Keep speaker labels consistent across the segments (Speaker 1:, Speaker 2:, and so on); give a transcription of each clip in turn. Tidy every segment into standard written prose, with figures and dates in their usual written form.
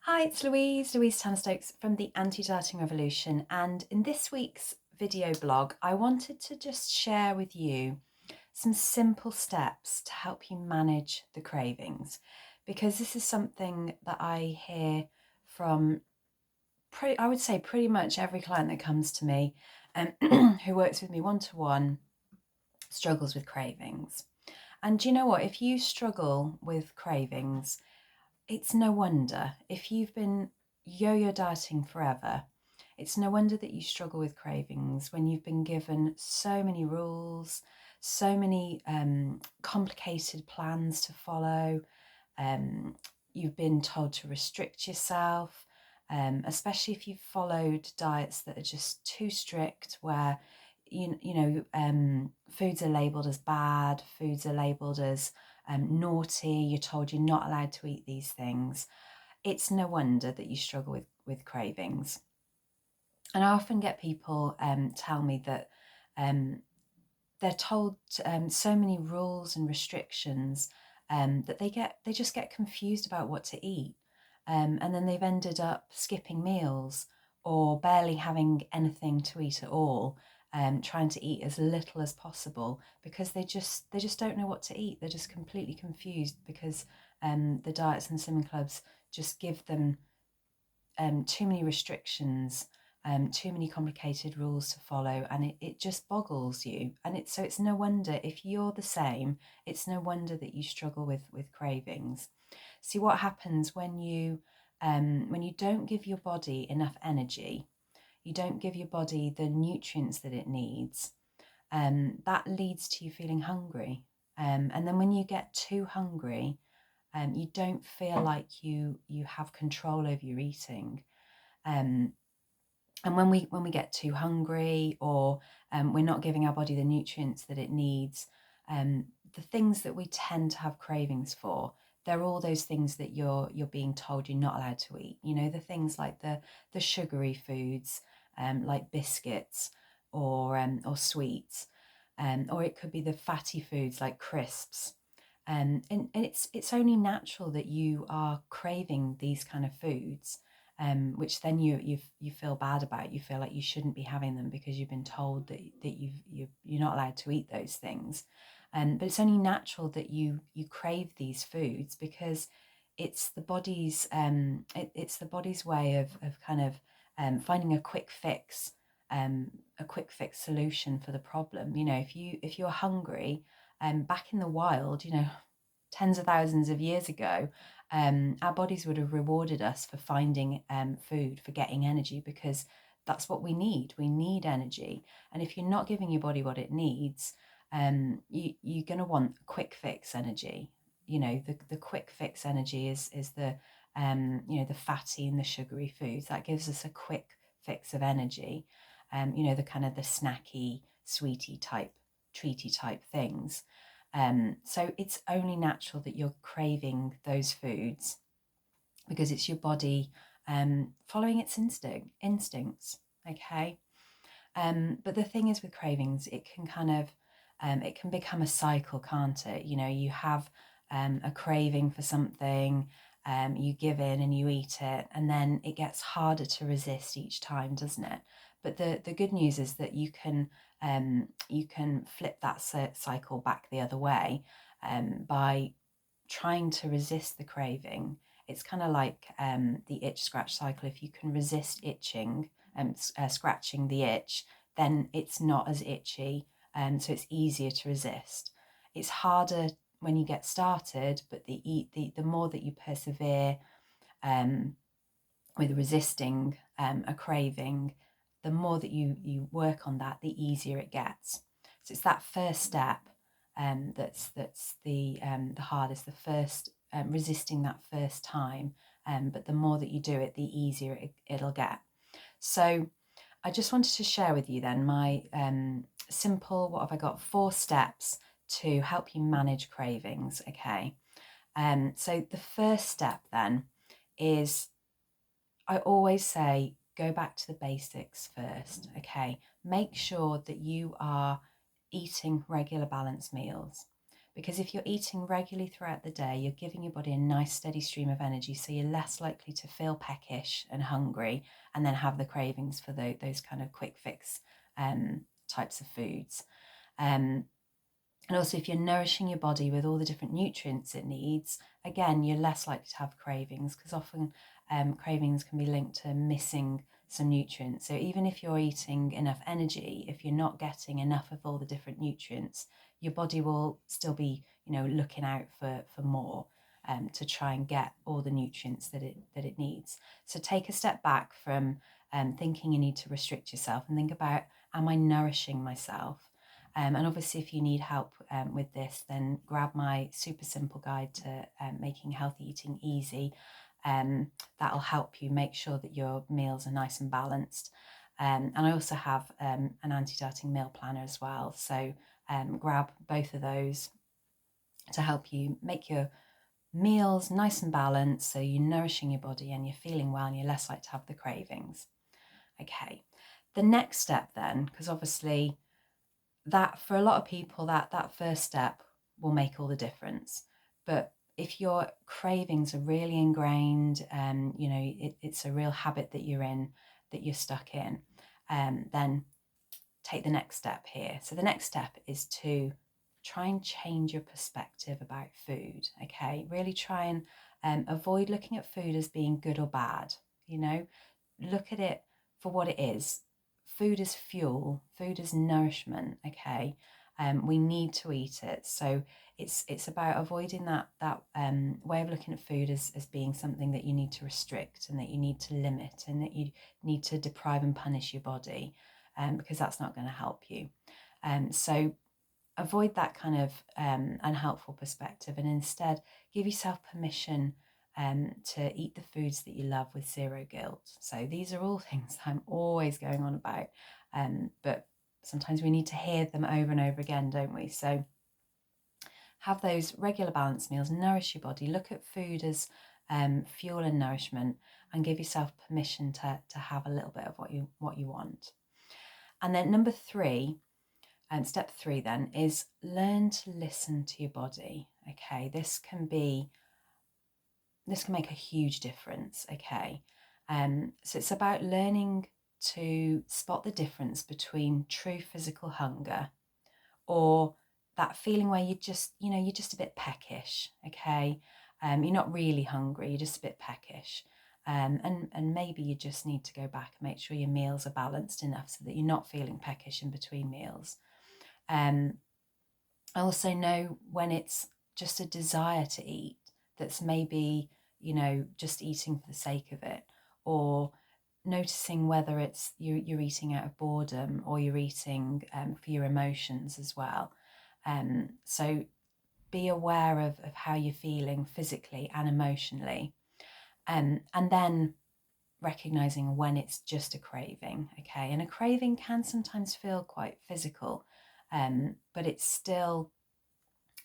Speaker 1: Hi, it's Louise Tanner-Stokes from the Anti-Dieting Revolution, and in this week's video blog I wanted to just share with you some simple steps to help you manage the cravings, because this is something that I hear from I would say pretty much every client that comes to me and who works with me one-to-one struggles with cravings. And do you know what? If you struggle with cravings, it's no wonder. If you've been yo-yo dieting forever, it's no wonder that you struggle with cravings when you've been given so many rules, so many complicated plans to follow. You've been told to restrict yourself, especially if you've followed diets that are just too strict, where foods are labelled as bad, foods are labelled as naughty, you're told you're not allowed to eat these things. It's no wonder that you struggle with cravings. And I often get people tell me that they're told so many rules and restrictions that they just get confused about what to eat. And then they've ended up skipping meals or barely having anything to eat at all, trying to eat as little as possible because they just don't know what to eat. They're just completely confused because the diets and slimming clubs just give them too many restrictions, too many complicated rules to follow, and it just boggles you. And it's no wonder if you're the same, it's no wonder that you struggle with cravings. See what happens when you don't give your body enough energy, you don't give your body the nutrients that it needs. That leads to you feeling hungry. And then when you get too hungry, you don't feel like you have control over your eating. Um, and when we get too hungry, or we're not giving our body the nutrients that it needs, the things that we tend to have cravings for, they're all those things that you're being told you're not allowed to eat. You know, the things like the sugary foods, like biscuits or sweets, or it could be the fatty foods like crisps. And it's only natural that you are craving these kind of foods, which then you feel bad about. You feel like you shouldn't be having them because you've been told that you're not allowed to eat those things. But it's only natural that you crave these foods because it's the body's it's the body's way of kind of finding a quick fix solution for the problem. You know, if you're hungry, back in the wild, you know, tens of thousands of years ago, our bodies would have rewarded us for finding food, for getting energy, because that's what we need. We need energy. And if you're not giving your body what it needs, you're going to want quick fix energy. You know, the quick fix energy is the the fatty and the sugary foods. That gives us a quick fix of energy. The kind of the snacky, sweetie type, treaty type things. So it's only natural that you're craving those foods because it's your body following its instincts. Okay. But the thing is with cravings, it can kind of it can become a cycle, can't it? You know, you have a craving for something, you give in and you eat it, and then it gets harder to resist each time, doesn't it? But the good news is that you can flip that cycle back the other way by trying to resist the craving. It's kind of like the itch scratch cycle. If you can resist itching and scratching the itch, then it's not as itchy, so it's easier to resist. It's harder when you get started, but the more that you persevere with resisting a craving, the more that you work on that, the easier it gets. So it's that first step that's the hardest, the first resisting that first time. But the more that you do it, the easier it'll get. So I just wanted to share with you then my simple, what have I got, 4 steps to help you manage cravings. Okay. So the first step then is, I always say, go back to the basics first. Okay. Make sure that you are eating regular balanced meals, because if you're eating regularly throughout the day, you're giving your body a nice steady stream of energy, so you're less likely to feel peckish and hungry and then have the cravings for those kind of quick fix types of foods. And also, if you're nourishing your body with all the different nutrients it needs, again, you're less likely to have cravings, because often cravings can be linked to missing some nutrients. So even if you're eating enough energy, if you're not getting enough of all the different nutrients, your body will still be, looking out for more to try and get all the nutrients that it needs. So take a step back from thinking you need to restrict yourself and think about, am I nourishing myself? And obviously, if you need help with this, then grab my super simple guide to making healthy eating easy. That'll help you make sure that your meals are nice and balanced. And I also have an anti-dieting meal planner as well. So grab both of those to help you make your meals nice and balanced, so you're nourishing your body and you're feeling well and you're less likely to have the cravings. Okay, the next step then, because obviously that for a lot of people that first step will make all the difference, but if your cravings are really ingrained, it's a real habit that you're stuck in, then take the next step here. So the next step is to try and change your perspective about food. Okay, really try and avoid looking at food as being good or bad. Look at it for what it is. Food is fuel, food is nourishment. Okay, we need to eat it. So it's about avoiding that way of looking at food as being something that you need to restrict and that you need to limit and that you need to deprive and punish your body, because that's not going to help you. So avoid that kind of unhelpful perspective, and instead give yourself permission to eat the foods that you love with zero guilt. So these are all things I'm always going on about, but sometimes we need to hear them over and over again, don't we? So have those regular balanced meals, nourish your body, look at food as fuel and nourishment, and give yourself permission to have a little bit of what you want. And then number 3, step 3 then, is learn to listen to your body. Okay, this can make a huge difference. Okay, so it's about learning to spot the difference between true physical hunger or that feeling where you're just a bit peckish. Okay, you're not really hungry, you're just a bit peckish. And maybe you just need to go back and make sure your meals are balanced enough so that you're not feeling peckish in between meals. I also know when it's just a desire to eat that's maybe, just eating for the sake of it, or noticing whether it's you're eating out of boredom or you're eating for your emotions as well. So be aware of how you're feeling physically and emotionally. And then recognizing when it's just a craving. Okay, and a craving can sometimes feel quite physical, but it's still,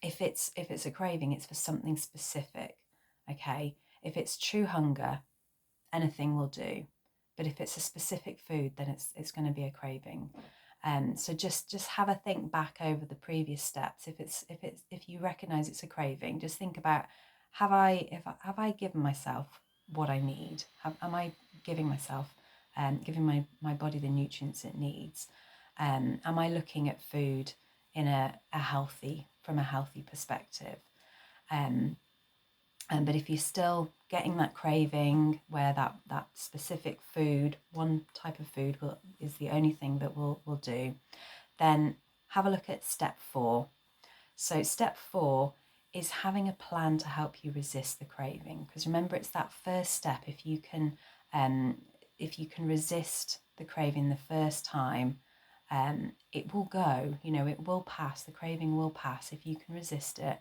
Speaker 1: if it's a craving, it's for something specific. Okay, if it's true hunger, anything will do, but if it's a specific food, then it's going to be a craving. So just have a think back over the previous steps. If you recognize it's a craving, just think about, have I given myself what I need? Am I giving myself, giving my body the nutrients it needs? Am I looking at food in from a healthy perspective? But if you're still getting that craving where that specific food, one type of food is the only thing that will do, then have a look at step 4. So step 4 is having a plan to help you resist the craving. Because remember, it's that first step. If you can resist the craving the first time, it will go. It will pass. The craving will pass if you can resist it,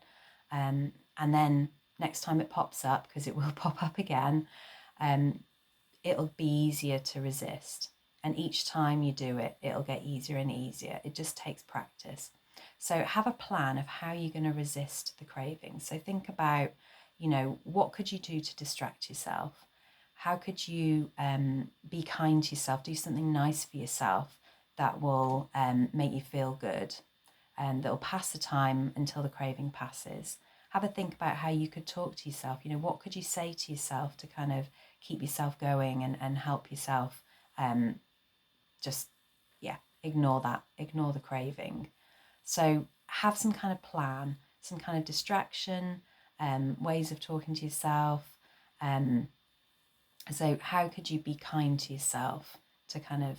Speaker 1: and then next time it pops up, because it will pop up again, it'll be easier to resist. And each time you do it, it'll get easier and easier. It just takes practice. So have a plan of how you're going to resist the craving. So think about, what could you do to distract yourself? How could you be kind to yourself, do something nice for yourself that will make you feel good? that will pass the time until the craving passes. Have a think about how you could talk to yourself. You know, what could you say to yourself to kind of keep yourself going and help yourself just, yeah, ignore the craving. So have some kind of plan, some kind of distraction, ways of talking to yourself. So how could you be kind to yourself to kind of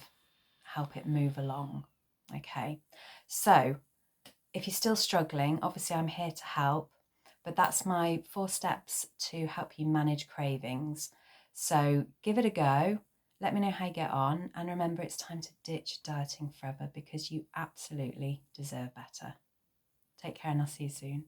Speaker 1: help it move along? Okay, so if you're still struggling, obviously I'm here to help, but that's my 4 steps to help you manage cravings. So give it a go. Let me know how you get on. And remember, it's time to ditch dieting forever because you absolutely deserve better. Take care and I'll see you soon.